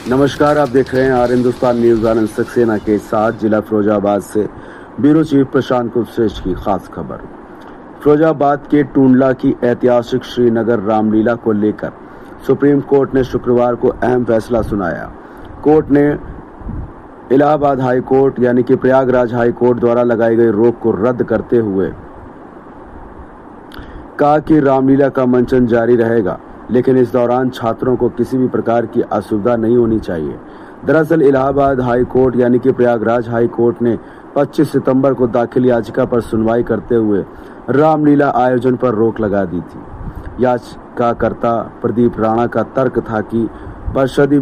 नमस्कार, आप देख रहे हैं आर हिंदुस्तान न्यूज। आनंद सक्सेना के साथ जिला फिरोजाबाद से ब्यूरो चीफ प्रशांत कुलश्रेष्ठ की खास खबर। फिरोजाबाद के टूंडला की ऐतिहासिक श्रीनगर रामलीला को लेकर सुप्रीम कोर्ट ने शुक्रवार को अहम फैसला सुनाया। कोर्ट ने इलाहाबाद हाई कोर्ट यानी कि प्रयागराज हाई कोर्ट द्वारा लगाई गई रोक को रद्द करते हुए कहा कि रामलीला का मंचन जारी रहेगा, लेकिन इस दौरान छात्रों को किसी भी प्रकार की असुविधा नहीं होनी चाहिए। दरअसल इलाहाबाद हाई कोर्ट यानी कि प्रयागराज हाई कोर्ट ने 25 सितंबर को दाखिल याचिका पर सुनवाई करते हुए रामलीला आयोजन पर रोक लगा दी थी। याचिकाकर्ता प्रदीप राणा का तर्क था कि परिषदी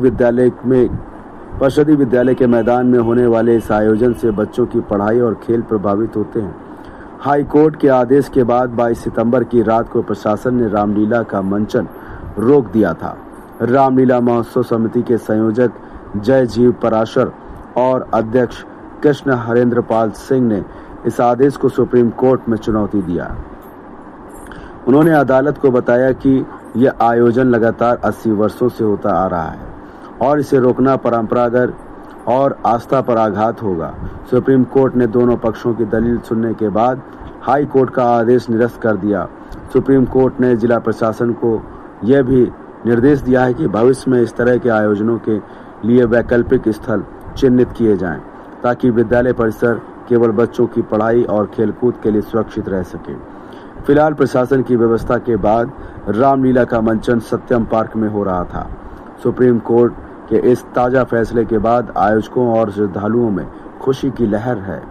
विद्यालय के मैदान में होने वाले इस आयोजन से बच्चों की पढ़ाई और खेल प्रभावित होते हैं। हाई कोर्ट के आदेश के बाद 22 सितंबर की रात को प्रशासन ने रामलीला का मंचन रोक दिया था। रामलीला महोत्सव समिति के संयोजक जय जीव पराशर और अध्यक्ष कृष्ण हरेंद्र पाल सिंह ने इस आदेश को सुप्रीम कोर्ट में चुनौती दिया। उन्होंने अदालत को बताया कि यह आयोजन लगातार 80 वर्षों से होता आ रहा है और इसे रोकना परंपरागत और आस्था पर आघात होगा। सुप्रीम कोर्ट ने दोनों पक्षों की दलील सुनने के बाद हाई कोर्ट का आदेश निरस्त कर दिया। सुप्रीम कोर्ट ने जिला प्रशासन को यह भी निर्देश दिया है कि भविष्य में इस तरह के आयोजनों के लिए वैकल्पिक स्थल चिन्हित किए जाएं, ताकि विद्यालय परिसर केवल बच्चों की पढ़ाई और खेलकूद के लिए सुरक्षित रह सके। फिलहाल प्रशासन की व्यवस्था के बाद रामलीला का मंचन सत्यम पार्क में हो रहा था। सुप्रीम कोर्ट के इस ताजा फैसले के बाद आयोजकों और श्रद्धालुओं में खुशी की लहर है।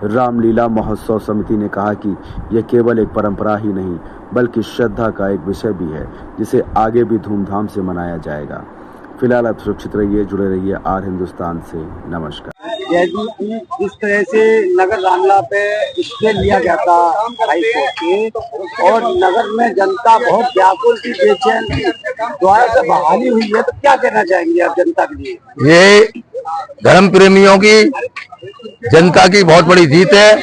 रामलीला महोत्सव समिति ने कहा कि यह केवल एक परंपरा ही नहीं बल्कि श्रद्धा का एक विषय भी है, जिसे आगे भी धूमधाम से मनाया जाएगा। फिलहाल आप सुरक्षित रहिए, जुड़े रहिए आर हिंदुस्तान से। नमस्कार। जिस तरह से नगर रामलीला पे स्टे लिया गया था हाई कोर्ट के और नगर में जनता बहुत व्याकुल थी, बेचैन थी, द्वारा से बहाली हुई है, तो क्या कहना चाहेंगे आप जनता के लिए? ये धर्म प्रेमियों की, जनता की बहुत बड़ी जीत है।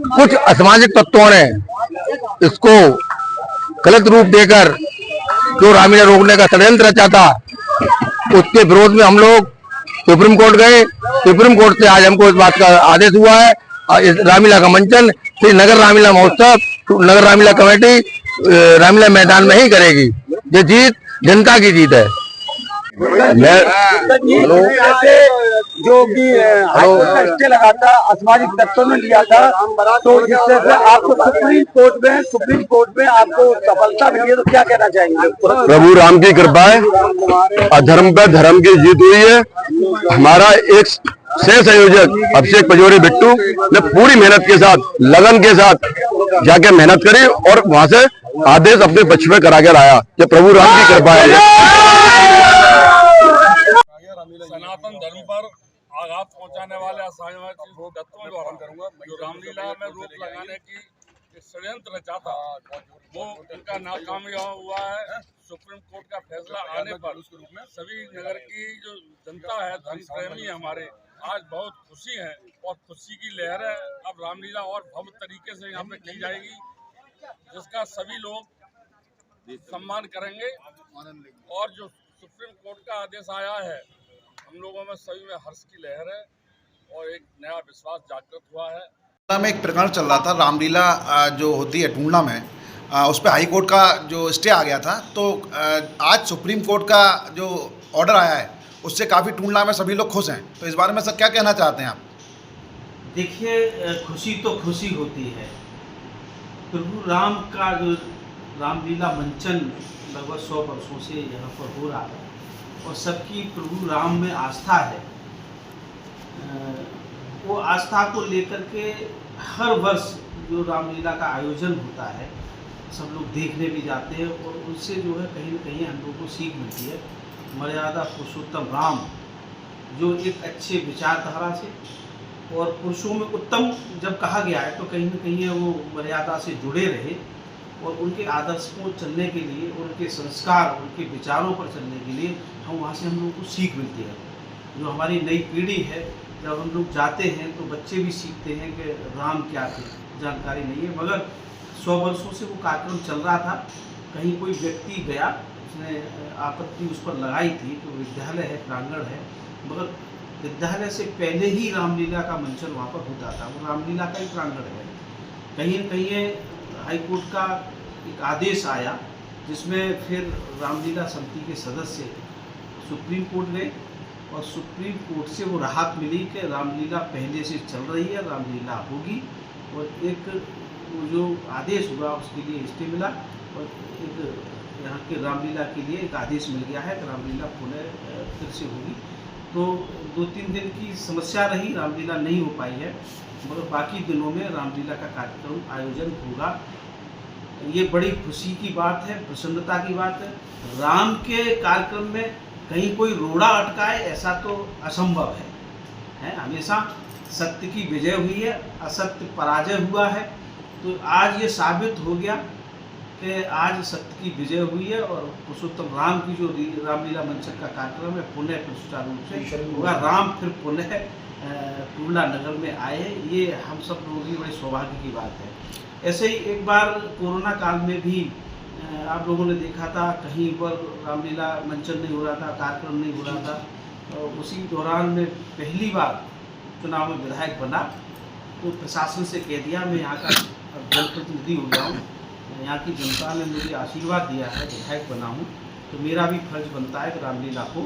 कुछ असामाजिक तत्वों ने इसको गलत रूप देकर जो रामलीला रोकने का षड्यंत्र रचा था, उसके विरोध में हम लोग सुप्रीम कोर्ट गए। सुप्रीम कोर्ट से आज हमको इस बात का आदेश हुआ है, इस रामलीला का मंचन श्री नगर रामलीला महोत्सव नगर रामलीला कमेटी रामलीला मैदान में ही करेगी। ये जीत जनता की जीत है। जो कि हाई कोर्ट का स्टे लगा था, असामाजिक तत्वों ने लिया था, तो जिससे से आपको सुप्रीम कोर्ट में आपको सफलता मिली है, तो क्या कहना चाहेंगे? प्रभु राम की कृपा है, अधर्म पर धर्म की जीत हुई है। हमारा एक सह संयोजक अभिषेक पजोरी बिट्टू ने पूरी मेहनत के साथ, लगन के साथ जाके मेहनत करी और वहां से आदेश अपने पक्ष में करा कर आया। ये प्रभु राम की कृपा है। सनातन धर्म पर आघात पहुंचाने वाले असामाजिक तत्वों द्वारा जो रामलीला में रोक लगाने की षड्यंत्र रचा था, वो उनका नाकामयाब हुआ है। सुप्रीम कोर्ट का फैसला आने पर सभी नगर की जो जनता है, धर्म प्रेमी हमारे, आज बहुत खुशी है और खुशी की लहर है। अब रामलीला और भव्य तरीके से यहाँ पे की जाएगी, जिसका सभी लोग सम्मान करेंगे। और जो सुप्रीम कोर्ट का आदेश आया है, हम लोगों में सभी में हर्ष की लहर है और एक नया विश्वास जागृत हुआ है। में एक प्रकरण चल रहा था, रामलीला जो होती है टूंडला में, उस पर हाई कोर्ट का जो स्टे आ गया था, तो आज सुप्रीम कोर्ट का जो ऑर्डर आया है उससे काफ़ी टूंडला में सभी लोग खुश हैं। तो इस बारे में सर क्या कहना चाहते हैं आप? देखिए, खुशी तो खुशी होती है। प्रभु राम का जो रामलीला मंचन लगभग 100 वर्षों से यहाँ पर हो रहा है और सबकी प्रभु राम में आस्था है। वो आस्था को लेकर के हर वर्ष जो रामलीला का आयोजन होता है, सब लोग देखने भी जाते हैं और उनसे जो है कहीं न कहीं हम लोगों को सीख मिलती है। मर्यादा पुरुषोत्तम राम जो एक अच्छे विचारधारा से और पुरुषों में उत्तम जब कहा गया है, तो कहीं न कहीं वो मर्यादा से जुड़े रहे और उनके आदर्श को चलने के लिए, उनके संस्कार, उनके विचारों पर चलने के लिए वहाँ से हम लोगों को सीख मिलती है। जो हमारी नई पीढ़ी है, जब हम लोग जाते हैं तो बच्चे भी सीखते हैं कि राम क्या थे, जानकारी नहीं है। मगर 100 वर्षों से वो कार्यक्रम चल रहा था, कहीं कोई व्यक्ति गया उसने आपत्ति उस पर लगाई थी कि विद्यालय है, प्रांगण है, मगर विद्यालय से पहले ही रामलीला का मंचन वहाँ पर होता था। वो रामलीला का ही प्रांगण है। कहीं न कहीं हाई कोर्ट का एक आदेश आया जिसमें फिर रामलीला समिति के सदस्य सुप्रीम कोर्ट गए और सुप्रीम कोर्ट से वो राहत मिली कि रामलीला पहले से चल रही है, रामलीला होगी, और एक वो जो आदेश हुआ उसके लिए स्टे मिला और एक यहाँ के रामलीला के लिए एक आदेश मिल गया है कि रामलीला पुनः फिर से होगी। तो 2-3 दिन की समस्या रही, रामलीला नहीं हो पाई है, मगर बाकी दिनों में रामलीला का कार्यक्रम आयोजन होगा। ये बड़ी खुशी की बात है, प्रसन्नता की बात है। राम के कार्यक्रम में कहीं कोई रोड़ा अटकाए ऐसा तो असंभव है। हमेशा सत्य की विजय हुई है, असत्य पराजय हुआ है। तो आज ये साबित हो गया कि आज सत्य की विजय हुई है और पुरुषोत्तम राम की जो रामलीला मंचन का कार्यक्रम है पुनः सुचारू रूप से होगा। राम फिर पुनः टूला नगर में आए हैं, ये हम सब लोगों की बड़े सौभाग्य की बात है। ऐसे ही एक बार कोरोना काल में भी आप लोगों ने देखा था कहीं पर रामलीला मंचन नहीं हो रहा था, कार्यक्रम नहीं हो रहा था। उसी दौरान में पहली बार चुनाव में विधायक बना तो प्रशासन से कह दिया मैं यहाँ का जनप्रतिनिधि हो गया हूँ, यहाँ की जनता ने मुझे आशीर्वाद दिया है, विधायक बना हूँ, तो मेरा भी फर्ज बनता है कि रामलीला को।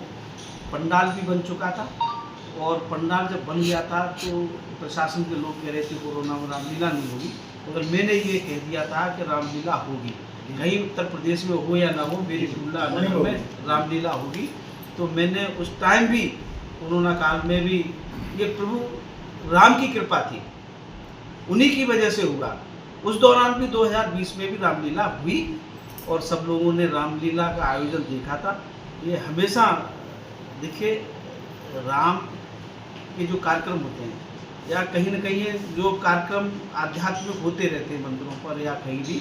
पंडाल भी बन चुका था और पंडाल जब बन गया था तो प्रशासन के लोग कह रहे थे कोरोना में रामलीला नहीं होगी, मगर मैंने ये कह दिया था कि रामलीला होगी, कहीं उत्तर प्रदेश में हो या ना हो, मेरी टूला नगर में रामलीला होगी। तो मैंने उस टाइम भी कोरोना काल में भी ये प्रभु राम की कृपा थी, उन्हीं की वजह से हुआ। उस दौरान भी 2020 में भी रामलीला हुई और सब लोगों ने रामलीला का आयोजन देखा था। ये हमेशा देखिए राम के जो कार्यक्रम होते हैं या कहीं न कहीं जो कार्यक्रम आध्यात्मिक होते रहते हैं मंदिरों पर या कहीं भी,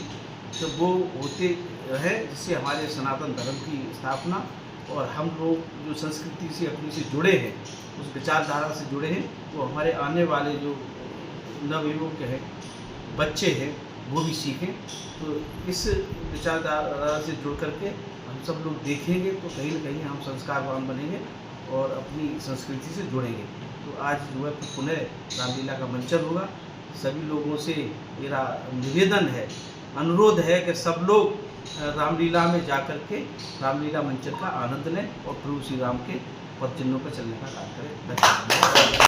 तो वो होते रहे जिससे हमारे सनातन धर्म की स्थापना और हम लोग जो संस्कृति से अपनी से जुड़े हैं, उस विचारधारा से जुड़े हैं, वो हमारे आने वाले जो नवयुवक हैं, बच्चे हैं, वो भी सीखें। तो इस विचारधारा से जुड़ करके हम सब लोग देखेंगे तो कहीं न कहीं हम संस्कारवान बनेंगे और अपनी संस्कृति से जुड़ेंगे। तो आज जो है पुनः रामलीला का मंचन होगा। सभी लोगों से मेरा निवेदन है, अनुरोध है कि सब लोग रामलीला में जाकर के रामलीला मंचन का आनंद लें और प्रभु श्री राम के पद चिन्हों पर चलने का कार्य करें।